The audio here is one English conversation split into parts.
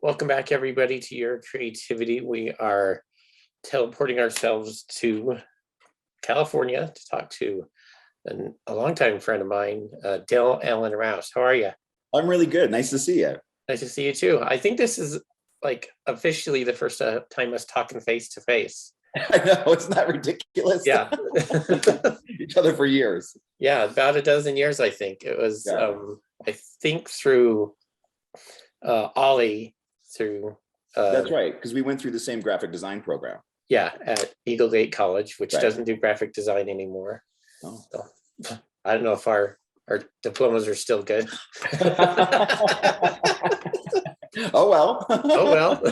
Welcome back, everybody, to your creativity. We are teleporting ourselves to California to talk to a longtime friend of mine, Dale Allen-Rowse. How are you? I'm really good. Nice to see you. Nice to see you too. I think this is like officially the first time us talking face to face. I know, it's not ridiculous. Yeah. Each other for years. Yeah, about a dozen years, I think. It was, Yeah. I think through Ollie, through... That's right, because we went through the same graphic design program. Yeah, at Eagle Gate College, which Right. doesn't do graphic design anymore. Oh. So, I don't know if our diplomas are still good. Oh, well. Oh, well.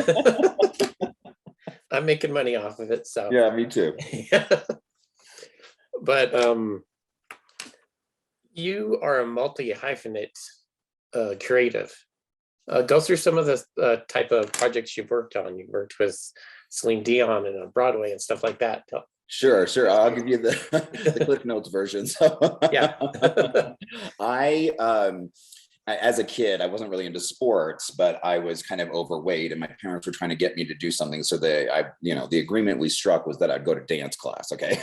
I'm making money off of it, so. Yeah, me too. But you are a multi-hyphenate creative. Go through some of the type of projects you've worked on. You worked with Celine Dion and on Broadway and stuff like that. Sure. I'll give you the Cliff Notes version. So Yeah. As a kid, I wasn't really into sports, but I was kind of overweight, and my parents were trying to get me to do something. So the agreement we struck was that I'd go to dance class. Okay.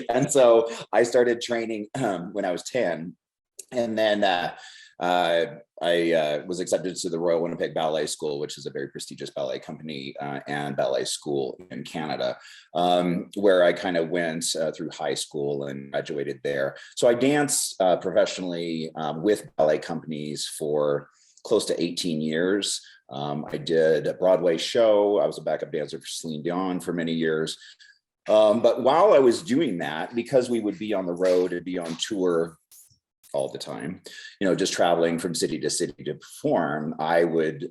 And so I started training when I was 10, and then I was accepted to the Royal Winnipeg Ballet School, which is a very prestigious ballet company and ballet school in Canada, where I kind of went through high school and graduated there. So I danced professionally with ballet companies for close to 18 years. I did a Broadway show. I was a backup dancer for Celine Dion for many years. But while I was doing that, because we would be on the road and be on tour all the time, just traveling from city to city to perform, I would,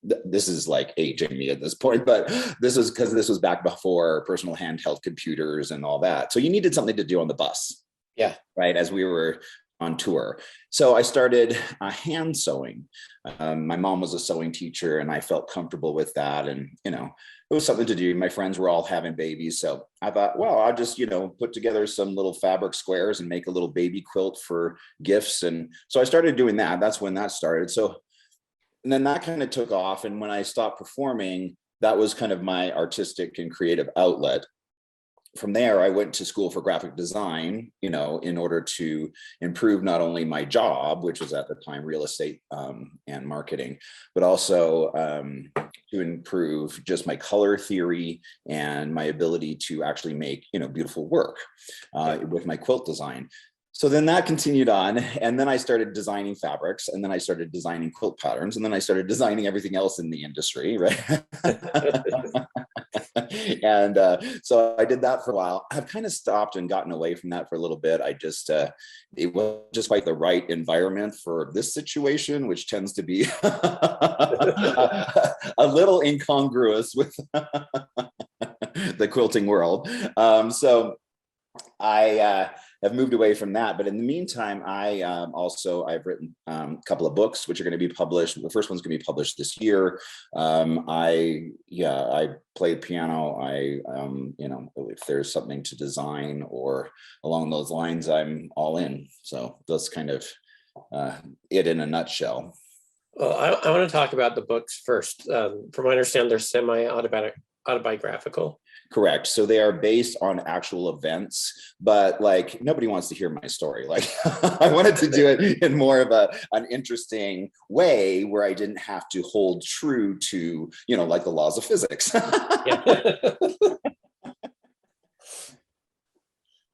this is like aging me at this point, but this was because this was back before personal handheld computers and all that. So you needed something to do on the bus. Yeah. Right. As we were on tour. So I started hand sewing. My mom was a sewing teacher, and I felt comfortable with that. And, it was something to do. My friends were all having babies. So I thought, well, I'll just, put together some little fabric squares and make a little baby quilt for gifts. And so I started doing that. That's when that started. So, and then that kind of took off. And when I stopped performing, that was kind of my artistic and creative outlet. From there, I went to school for graphic design, in order to improve not only my job, which was at the time real estate and marketing, but also to improve just my color theory and my ability to actually make, beautiful work with my quilt design. So then that continued on, and then I started designing fabrics, and then I started designing quilt patterns, and then I started designing everything else in the industry, right? And so I did that for a while. I've kind of stopped and gotten away from that for a little bit. I just, it was just quite the right environment for this situation, which tends to be a little incongruous with the quilting world. So I have moved away from that, but in the meantime, I've written a couple of books which are going to be published. The first one's going to be published this year. I play piano. If there's something to design or along those lines, I'm all in. So that's kind of it in a nutshell. Well, I want to talk about the books first. From what I understand, they're semi-autobiographical. Correct. So they are based on actual events, but like nobody wants to hear my story. Like I wanted to do it in more of an interesting way where I didn't have to hold true to, like the laws of physics.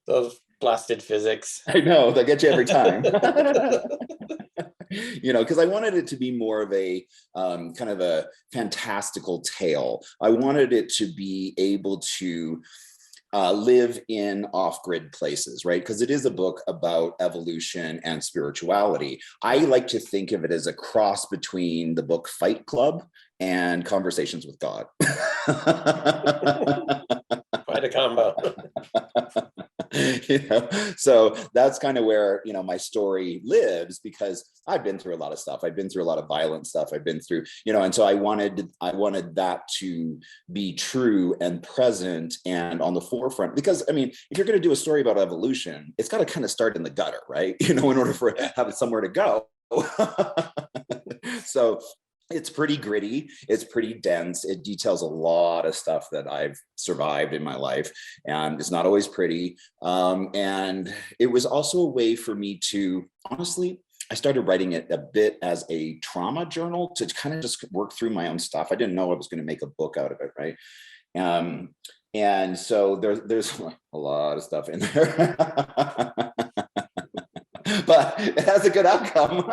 Those blasted physics. I know, they get you every time. Because I wanted it to be more of a kind of a fantastical tale. I wanted it to be able to live in off-grid places, right? Because it is a book about evolution and spirituality. I like to think of it as a cross between the book Fight Club and Conversations with God. Quite a combo. So that's kind of where my story lives, because I've been through a lot of stuff. I've been through a lot of violent stuff. I've been through, and so I wanted that to be true and present and on the forefront, because if you're going to do a story about evolution, it's got to kind of start in the gutter, right? In order for it to have somewhere to go. So it's pretty gritty, it's pretty dense, it details a lot of stuff that I've survived in my life, and it's not always pretty. And it was also a way for me to, honestly, I started writing it a bit as a trauma journal to kind of just work through my own stuff. I didn't know I was going to make a book out of it, right? And so there's a lot of stuff in there, but it has a good outcome.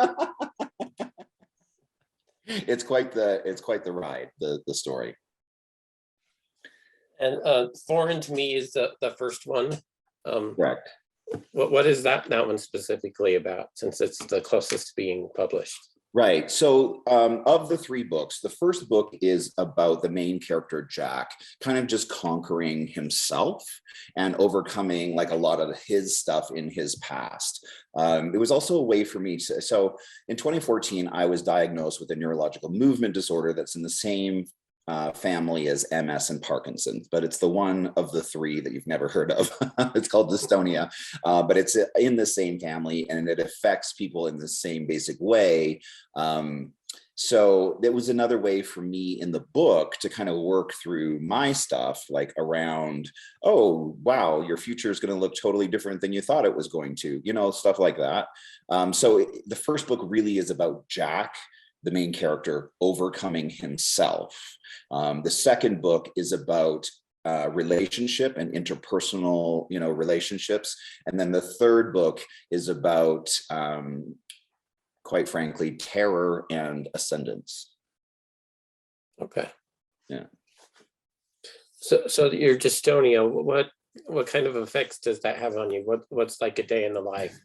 It's quite the ride, the story. And Foreign to Me is the first one. Correct. What is that one specifically about, since it's the closest to being published? Right. So of the three books, the first book is about the main character, Jack, kind of just conquering himself and overcoming like a lot of his stuff in his past. It was also a way for me to, so in 2014, I was diagnosed with a neurological movement disorder that's in the same family as MS and Parkinson's, but it's the one of the three that you've never heard of. It's called dystonia, but it's in the same family and it affects people in the same basic way. So that was another way for me in the book to kind of work through my stuff, like around, oh, wow, your future is going to look totally different than you thought it was going to, you know, stuff like that. So the first book really is about Jack, the main character, overcoming himself. The second book is about relationship and interpersonal, you know, relationships. And then the third book is about, quite frankly, terror and ascendance. Okay. Yeah. So your dystonia, what kind of effects does that have on you? What's like a day in the life?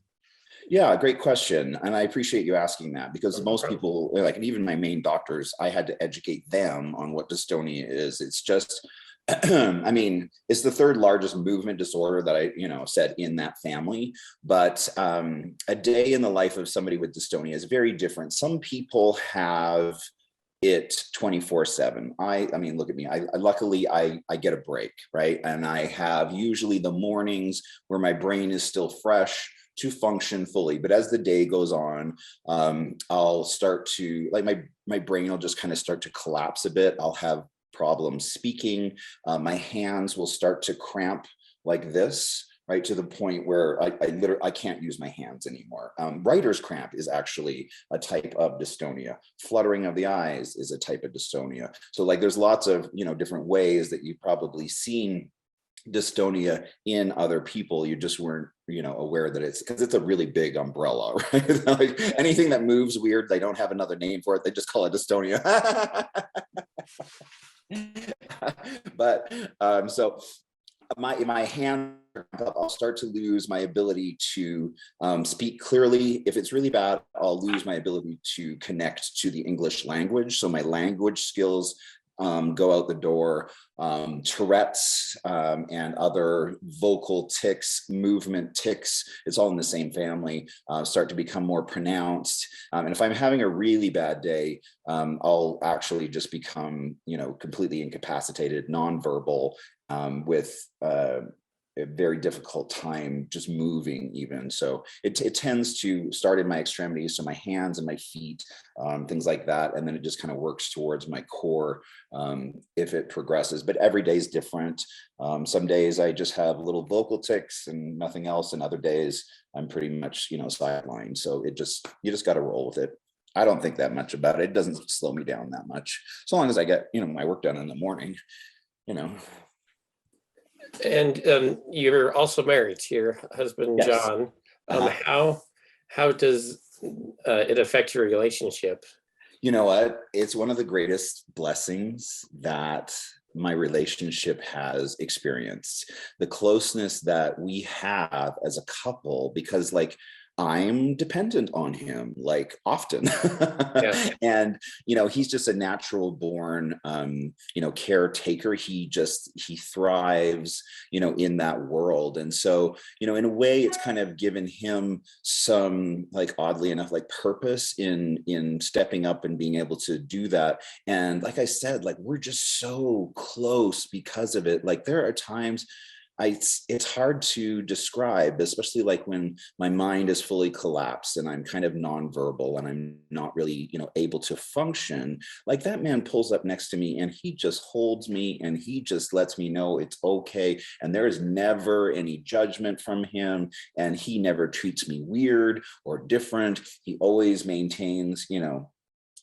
Yeah, great question. And I appreciate you asking that, because most people, like, and even my main doctors, I had to educate them on what dystonia is. It's just, I mean, it's the third largest movement disorder that I, you know, said in that family. But a day in the life of somebody with dystonia is very different. Some people have it 24/7. I mean, look at me. Luckily I get a break, right? And I have usually the mornings where my brain is still fresh to function fully. But as the day goes on, I'll start to, like, my brain will just kind of start to collapse a bit. I'll have problems speaking. My hands will start to cramp like this, right, to the point where I literally, I can't use my hands anymore. Writer's cramp is actually a type of dystonia. Fluttering of the eyes is a type of dystonia. So like there's lots of, you know, different ways that you've probably seen dystonia in other people. You just weren't, you know, aware that it's, because it's a really big umbrella, right? Like anything that moves weird, they don't have another name for it, they just call it dystonia. But so my hand, I'll start to lose my ability to speak clearly. If it's really bad, I'll lose my ability to connect to the English language. So my language skills go out the door. Tourette's and other vocal tics, movement tics, it's all in the same family, start to become more pronounced. And if I'm having a really bad day, I'll actually just become, you know, completely incapacitated, nonverbal, with a very difficult time just moving even. So it tends to start in my extremities, so my hands and my feet, things like that. And then it just kind of works towards my core if it progresses. But every day is different. Some days I just have little vocal tics and nothing else. And other days I'm pretty much, you know, sidelined. So you just got to roll with it. I don't think that much about it. It doesn't slow me down that much. So long as I get, you know, my work done in the morning, you know. And you're also married to your husband, Yes. John. How does it affect your relationship? You know what? It's one of the greatest blessings that my relationship has experienced. The closeness that we have as a couple, because like I'm dependent on him, like often. Yeah. And, you know, he's just a natural born, you know, caretaker. He thrives, you know, in that world. And so, you know, in a way, it's kind of given him some, like, oddly enough, like purpose in stepping up and being able to do that. And like I said, like, we're just so close because of it. Like there are times, it's hard to describe, especially like when my mind is fully collapsed and I'm kind of nonverbal and I'm not really, able to function. Like that man pulls up next to me and he just holds me and he just lets me know it's okay. And there is never any judgment from him. And he never treats me weird or different. He always maintains,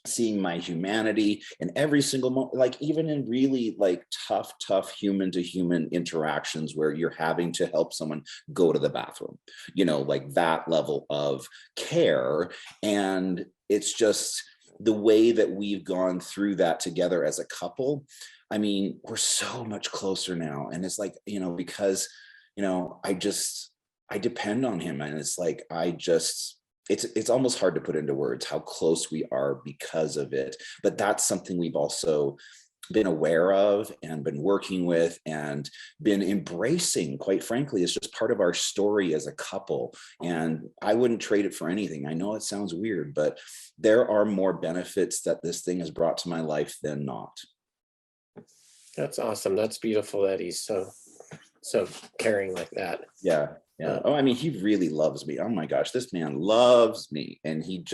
seeing my humanity in every single moment, like even in really like tough human to human interactions where you're having to help someone go to the bathroom, like that level of care. And it's just the way that we've gone through that together as a couple. I mean, we're so much closer now. And it's like, because, I depend on him. And it's like, it's almost hard to put into words how close we are because of it. But that's something we've also been aware of and been working with and been embracing, quite frankly. It's just part of our story as a couple. And I wouldn't trade it for anything. I know it sounds weird, but there are more benefits that this thing has brought to my life than not. That's awesome. That's beautiful that he's so caring like that. Yeah. Yeah. Oh, I mean, he really loves me. Oh my gosh, this man loves me. And he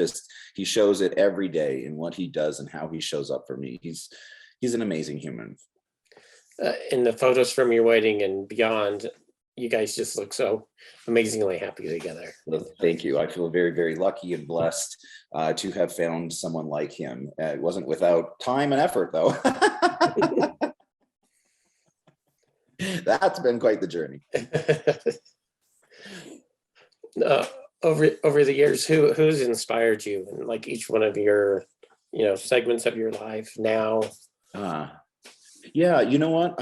shows it every day in what he does and how he shows up for me. He's an amazing human. In the photos from your wedding and beyond, you guys just look so amazingly happy together. Well, thank you. I feel very, very lucky and blessed to have found someone like him. It wasn't without time and effort, though. That's been quite the journey. Over the years, who's inspired you in like each one of your segments of your life now? Yeah, you know what,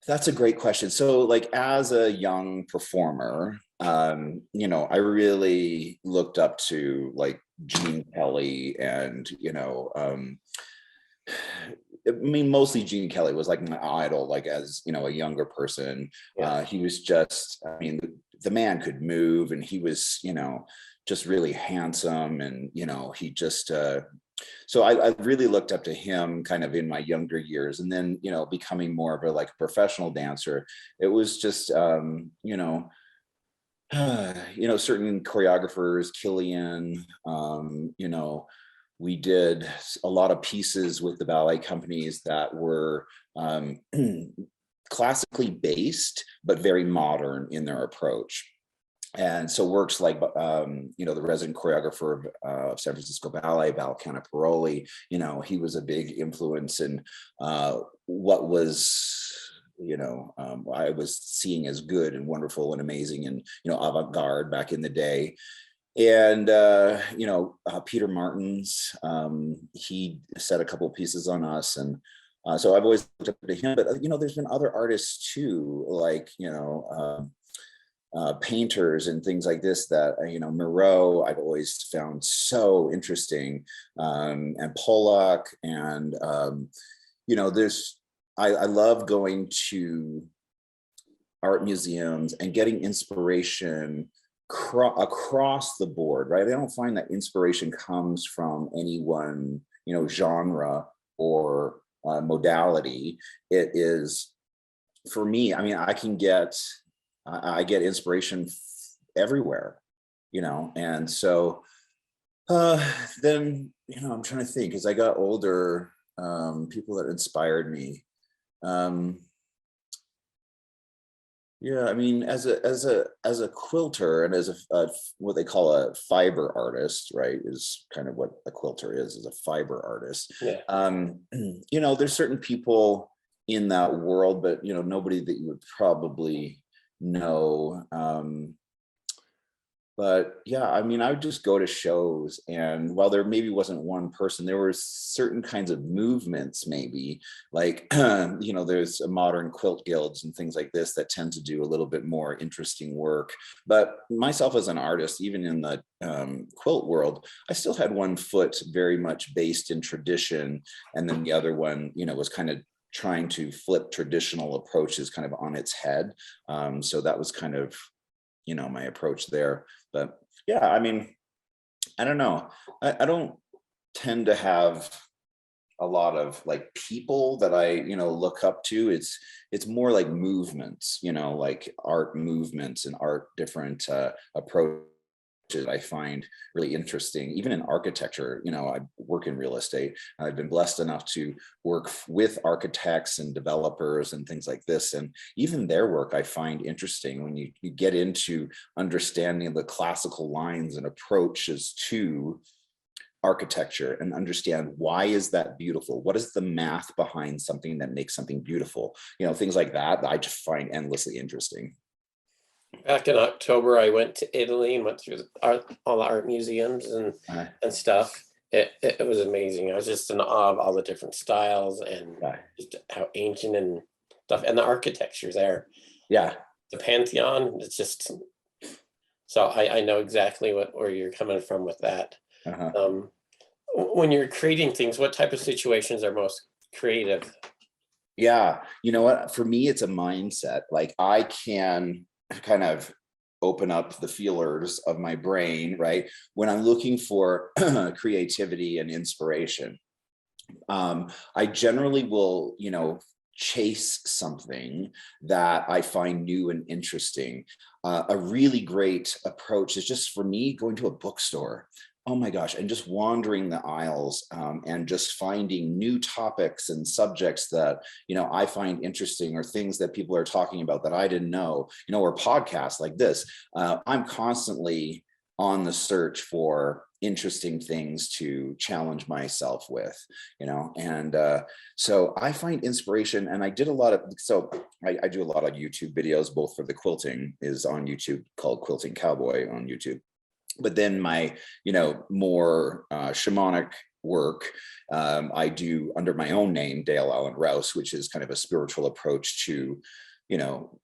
that's a great question. So like as a young performer, I really looked up to like Gene Kelly and I mean, mostly Gene Kelly was like my idol, like as, a younger person. Yeah. He was just, I mean, the man could move and he was, just really handsome. And, he just, so I really looked up to him kind of in my younger years. And then, becoming more of a like professional dancer, it was just, certain choreographers, Killian, we did a lot of pieces with the ballet companies that were classically based, but very modern in their approach. And so works like, the resident choreographer of San Francisco Ballet, Val Canaparoli, he was a big influence in what was, I was seeing as good and wonderful and amazing and, avant-garde back in the day. And, Peter Martins, he set a couple of pieces on us. And so I've always looked up to him, but, there's been other artists too, like, painters and things like this that, Moreau, I've always found so interesting, and Pollock. And, I love going to art museums and getting inspiration across the board, right? I don't find that inspiration comes from any one, genre or modality. It is, for me, I mean, I get inspiration everywhere, and so then, I'm trying to think, as I got older, people that inspired me. Yeah, I mean, as a quilter and as a what they call a fiber artist, right, is kind of what a quilter is a fiber artist. Yeah. There's certain people in that world, but nobody that you would probably know. But yeah, I mean, I would just go to shows, and while there maybe wasn't one person, there were certain kinds of movements, maybe like, there's a modern quilt guilds and things like this that tend to do a little bit more interesting work. But myself as an artist, even in the quilt world, I still had one foot very much based in tradition. And then the other one, was kind of trying to flip traditional approaches kind of on its head. So that was kind of, my approach there. But yeah, I mean, I don't know. I don't tend to have a lot of like people that I, look up to. It's more like movements, like art movements and art different approaches I find really interesting. Even in architecture, I work in real estate. I've been blessed enough to work with architects and developers and things like this. And even their work I find interesting when you get into understanding the classical lines and approaches to architecture and understand why is that beautiful? What is the math behind something that makes something beautiful? Things like that I just find endlessly interesting. Back in October, I went to Italy and went through all the art museums Uh, and stuff. It was amazing. I was just in awe of all the different styles and yeah. just how ancient and stuff, and the architecture there. Yeah. The Pantheon, it's just, so I know exactly where you're coming from with that. Uh-huh. When you're creating things, what type of situations are most creative? Yeah. You know what? For me, it's a mindset. Like I can kind of open up the feelers of my brain, right? When I'm looking for creativity and inspiration, I generally will, chase something that I find new and interesting. A really great approach is just for me going to a bookstore. Oh my gosh, and just wandering the aisles and just finding new topics and subjects that, I find interesting, or things that people are talking about that I didn't know, or podcasts like this. I'm constantly on the search for interesting things to challenge myself with, and so I find inspiration. And I did a lot of, so I do a lot of YouTube videos, both for the quilting is on YouTube, called Quilting Cowboy on YouTube. But then my, more shamanic work, I do under my own name, Dale Allen-Rowse, which is kind of a spiritual approach to,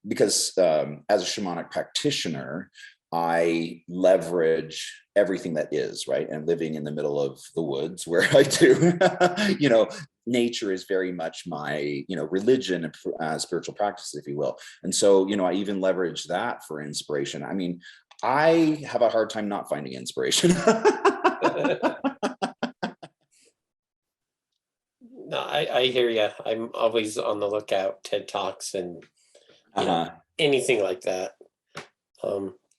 because as a shamanic practitioner, I leverage everything that is, right? And living in the middle of the woods where I do, nature is very much my, religion and spiritual practice, if you will. And so, I even leverage that for inspiration. I mean, I have a hard time not finding inspiration. No, I hear you. I'm always on the lookout, TED Talks and anything like that.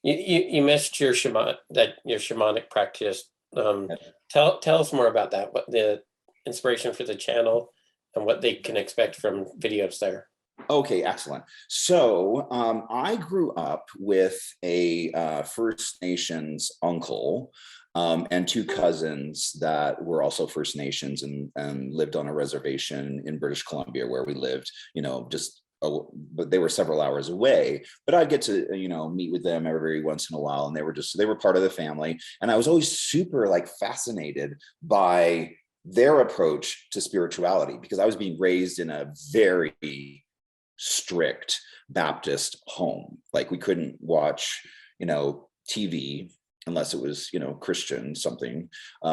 You mentioned your shamanic practice. Tell us more about that. What the inspiration for the channel and what they can expect from videos there. Okay, excellent. So I grew up with a First Nations uncle and two cousins that were also First Nations and lived on a reservation in British Columbia where we lived, but they were several hours away. But I'd get to, meet with them every once in a while, and they were part of the family. And I was always super fascinated by their approach to spirituality, because I was being raised in a very strict Baptist home. Like we couldn't watch, TV unless it was, Christian something.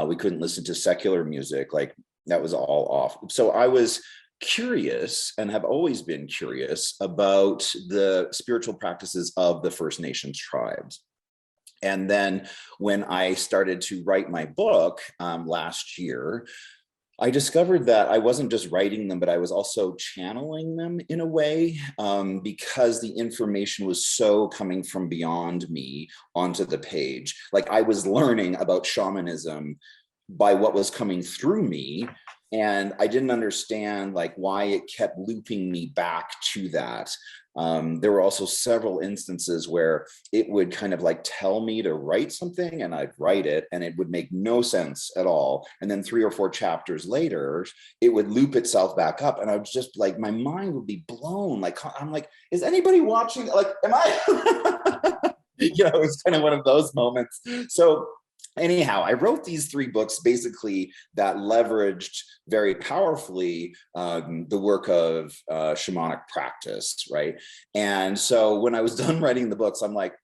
We couldn't listen to secular music. Like that was all off. So I was curious and have always been curious about the spiritual practices of the First Nations tribes. And then when I started to write my book last year, I discovered that I wasn't just writing them, but I was also channeling them in a way, because the information was so coming from beyond me onto the page. Like I was learning about shamanism by what was coming through me. And I didn't understand why it kept looping me back to that. There were also several instances where it would kind of tell me to write something, and I'd write it and it would make no sense at all. And then 3 or 4 chapters later, it would loop itself back up. And I was just my mind would be blown. I'm like, is anybody watching? Am I? It's kind of one of those moments. So anyhow, I wrote these 3 books basically that leveraged very powerfully the work of shamanic practice, right? And so when I was done writing the books, I'm like,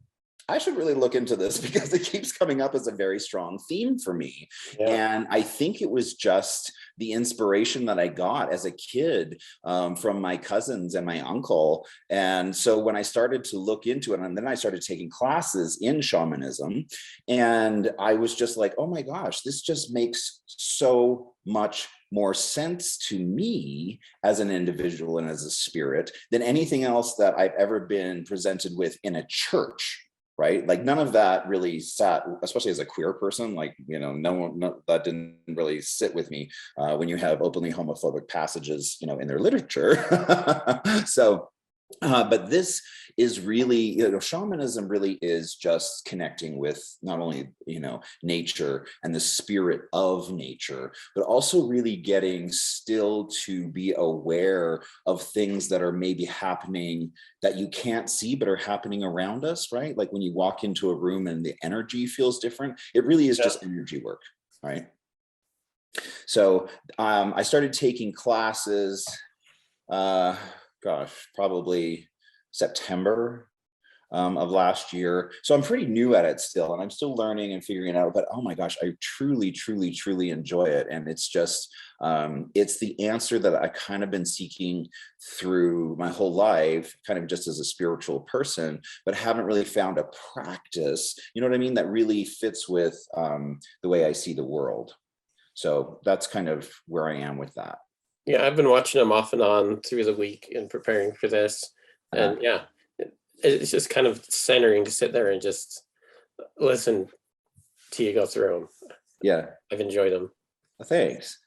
I should really look into this because it keeps coming up as a very strong theme for me. Yeah. And I think it was just the inspiration that I got as a kid from my cousins and my uncle. And so when I started to look into it, and then I started taking classes in shamanism, and I was just like, oh my gosh, this just makes so much more sense to me as an individual and as a spirit than anything else that I've ever been presented with in a church. Right? Like none of that really sat, especially as a queer person, like, you know, that didn't really sit with me when you have openly homophobic passages, you know, in their literature. So, but this is really, you know, shamanism really is just connecting with not only, you know, nature and the spirit of nature, but also really getting still to be aware of things that are maybe happening that you can't see, but are happening around us, right? Like when you walk into a room and the energy feels different, it really is just energy work, right? So I started taking classes, probably September of last year. So I'm pretty new at it still, and I'm still learning and figuring it out, but oh my gosh, I truly, truly, truly enjoy it. And it's just, it's the answer that I kind of been seeking through my whole life, kind of just as a spiritual person, but haven't really found a practice, you know what I mean, that really fits with the way I see the world. So that's kind of where I am with that. Yeah, I've been watching them off and on through the week and preparing for this. And yeah, it's just kind of centering to sit there and just listen to you go through them. Yeah. I've enjoyed them. Thanks.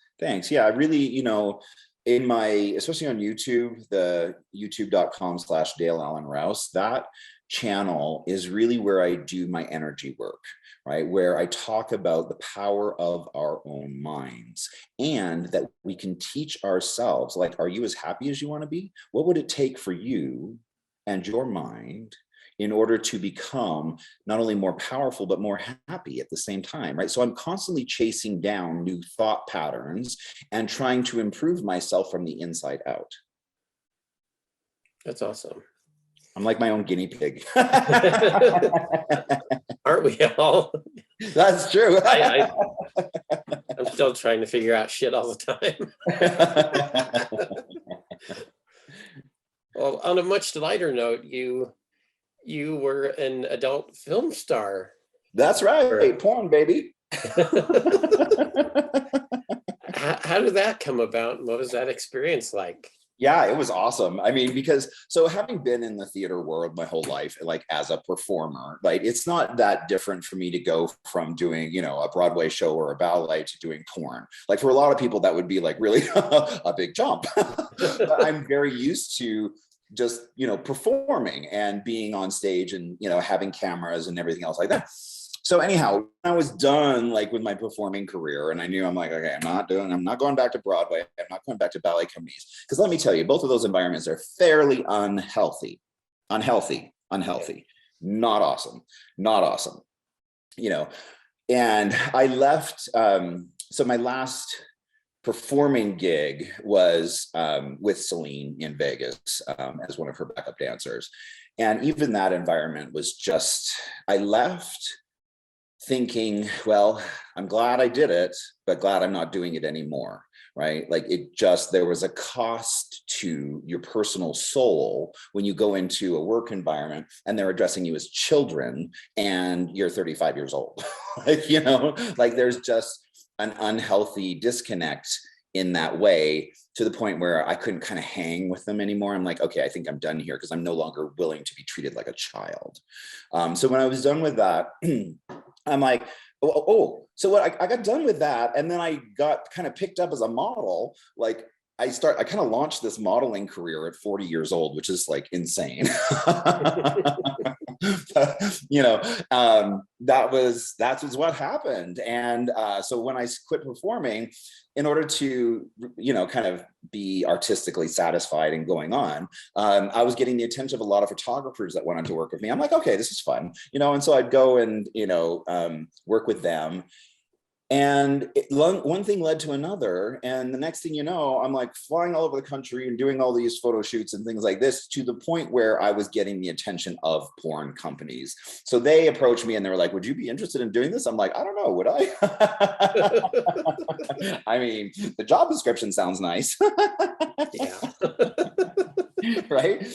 Yeah, I really, you know, in my, especially on YouTube, the youtube.com/Dale Allen-Rowse, that channel is really where I do my energy work, right? Where I talk about the power of our own minds and that we can teach ourselves, like, are you as happy as you want to be? What would it take for you and your mind in order to become not only more powerful, but more happy at the same time, right? So I'm constantly chasing down new thought patterns and trying to improve myself from the inside out. That's awesome. I'm like my own guinea pig. Aren't we all? That's true. I'm still trying to figure out shit all the time. Well, on a much lighter note, you were an adult film star. That's right. Porn, baby. How did that come about? What was that experience like? Yeah, it was awesome. I mean, because so having been in the theater world my whole life, like as a performer, like it's not that different for me to go from doing, you know, a Broadway show or a ballet to doing porn. Like for a lot of people, that would be like really a big jump. But I'm very used to just, you know, performing and being on stage and, you know, having cameras and everything else like that. So anyhow, I was done like with my performing career and I knew I'm like, okay, I'm not going back to Broadway. I'm not going back to ballet companies. Because let me tell you, both of those environments are fairly unhealthy, not awesome, you know, and I left. So my last performing gig was with Celine in Vegas as one of her backup dancers. And even that environment was just, I left thinking, well, I'm glad I did it, but glad I'm not doing it anymore, right? Like it just, there was a cost to your personal soul when you go into a work environment and they're addressing you as children and you're 35 years old. Like, you know, like there's just an unhealthy disconnect in that way to the point where I couldn't kind of hang with them anymore. I'm like, okay, I think I'm done here because I'm no longer willing to be treated like a child. So when I was done with that, I'm like, so what? I got done with that. And then I got kind of picked up as a model. Like I kind of launched this modeling career at 40 years old, which is like insane. You know, that's what happened. And so when I quit performing, in order to, you know, kind of be artistically satisfied and going on, I was getting the attention of a lot of photographers that wanted to work with me. I'm like, okay, this is fun, you know, and so I'd go and, you know, work with them. And one thing led to another. And the next thing you know, I'm like flying all over the country and doing all these photo shoots and things like this, to the point where I was getting the attention of porn companies. So they approached me and they were like, would you be interested in doing this? I'm like, I don't know, would I? I mean, the job description sounds nice. Yeah. Right.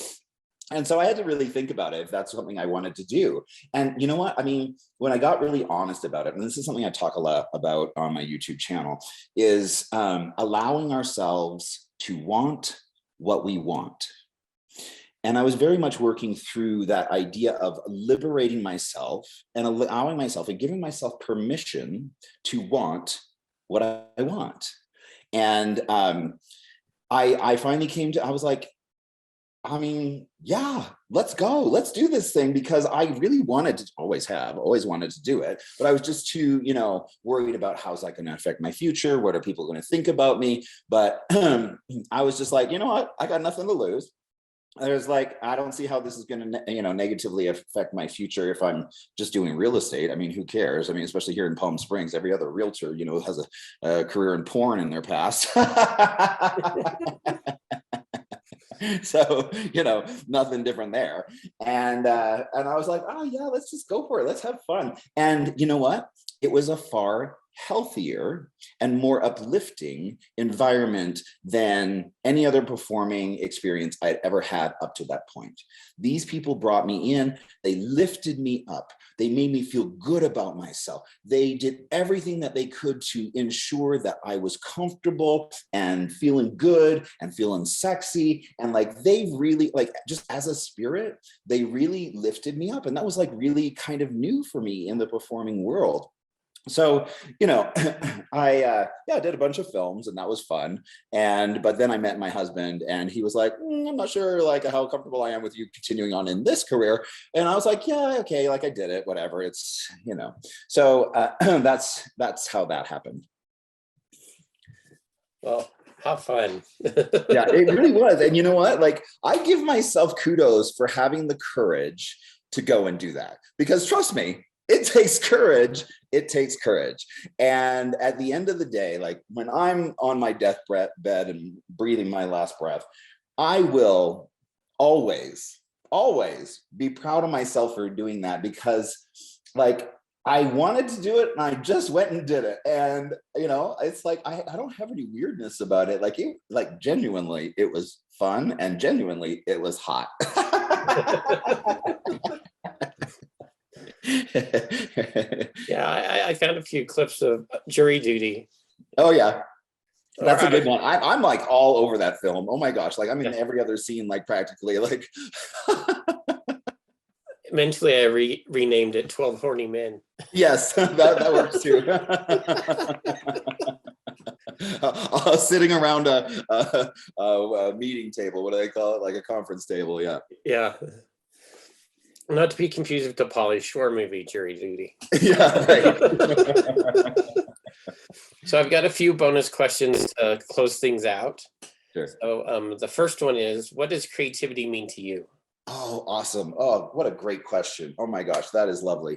And so I had to really think about it, if that's something I wanted to do. And you know what? I mean, when I got really honest about it, and this is something I talk a lot about on my YouTube channel, is allowing ourselves to want what we want. And I was very much working through that idea of liberating myself and allowing myself and giving myself permission to want what I want. And I finally came to, I was like, I mean, yeah, let's go. Let's do this thing, because I really wanted to, always wanted to do it. But I was just too, worried about how's that going to affect my future? What are people going to think about me? But I was just like, you know what? I got nothing to lose. There's like, I don't see how this is going to, negatively affect my future if I'm just doing real estate. I mean, who cares? I mean, especially here in Palm Springs, every other realtor, has a career in porn in their past. So, nothing different there. And I was like, oh yeah, let's just go for it. Let's have fun. And you know what? It was a far healthier and more uplifting environment than any other performing experience I'd ever had up to that point. These people brought me in, they lifted me up, they made me feel good about myself. They did everything that they could to ensure that I was comfortable and feeling good and feeling sexy. And like, they really, like, just as a spirit, they really lifted me up. And that was like really kind of new for me in the performing world. So, I did a bunch of films, and that was fun. But then I met my husband, and he was like, I'm not sure like how comfortable I am with you continuing on in this career. And I was like, yeah, okay, like I did it, whatever. It's, so that's how that happened. Well, how fun. Yeah, it really was. And you know what? Like, I give myself kudos for having the courage to go and do that, because trust me, it takes courage. It takes courage. And at the end of the day, like when I'm on my deathbed and breathing my last breath, I will always be proud of myself for doing that, because like I wanted to do it and I just went and did it. And, it's like, I don't have any weirdness about it. Like genuinely, it was fun, and genuinely, it was hot. Yeah, I found a few clips of Jury Duty. Oh yeah, that's a good one. I'm like all over that film. Oh my gosh, like I'm in every other scene, like practically. Like mentally, I renamed it 12 Horny Men. Yes, that works too. Sitting around a meeting table. What do they call it? Like a conference table. Yeah. Yeah. Not to be confused with the Pauly Shore movie, Jury Duty. Yeah, right. So I've got a few bonus questions to close things out. Sure. So the first one is, what does creativity mean to you? Oh, awesome. Oh, what a great question. Oh my gosh, that is lovely.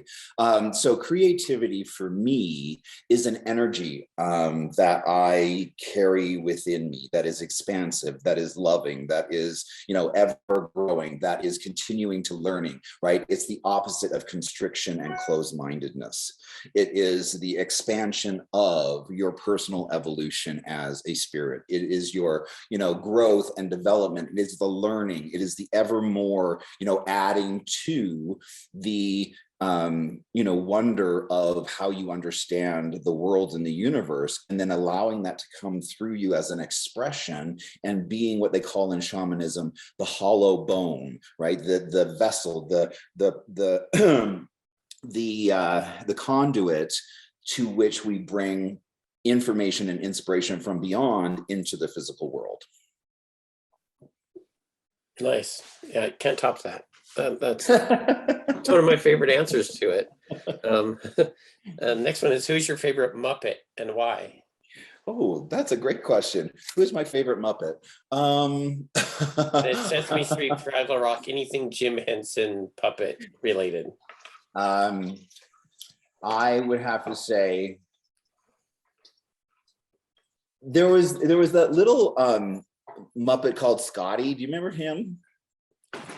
So creativity for me is an energy that I carry within me, that is expansive, that is loving, that is, ever growing, that is continuing to learning, right? It's the opposite of constriction and closed-mindedness. It is the expansion of your personal evolution as a spirit. It is your, growth and development. It is the learning. It is the ever more, adding to the, wonder of how you understand the world and the universe, and then allowing that to come through you as an expression, and being what they call in shamanism, the hollow bone, right? The vessel, the the conduit to which we bring information and inspiration from beyond into the physical world. Nice. Yeah, I can't top that. That's one of my favorite answers to it. Next one is, who's your favorite Muppet and why? Oh, that's a great question. Who's my favorite Muppet? It's Sesame Street, Fraggle Rock, anything Jim Henson puppet related. I would have to say there was that little Muppet called Scotty. Do you remember him?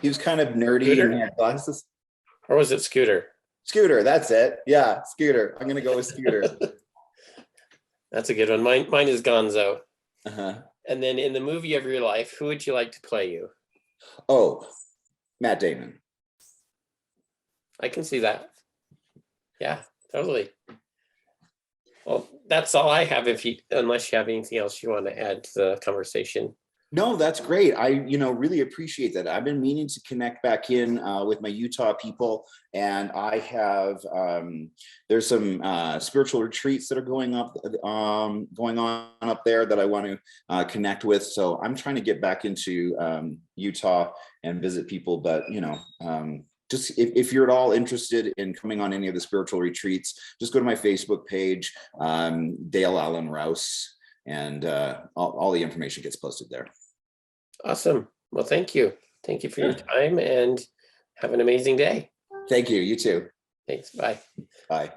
He was kind of nerdy Scooter? and had glasses. Or was it Scooter? Scooter, that's it. Yeah, Scooter. I'm gonna go with Scooter. That's a good one. Mine is Gonzo. Uh-huh. And then in the movie of your life, who would you like to play you? Oh, Matt Damon. I can see that. Yeah, totally. Well, that's all I have. Unless you have anything else you want to add to the conversation. No, that's great. I, really appreciate that. I've been meaning to connect back in with my Utah people, and I have there's some spiritual retreats that are going on up there that I want to connect with. So I'm trying to get back into Utah and visit people. But just if you're at all interested in coming on any of the spiritual retreats, just go to my Facebook page, Dale Allen-Rowse. And all the information gets posted there. Awesome. Well, thank you. Thank you for your time, and have an amazing day. Thank you. You too. Thanks. Bye. Bye.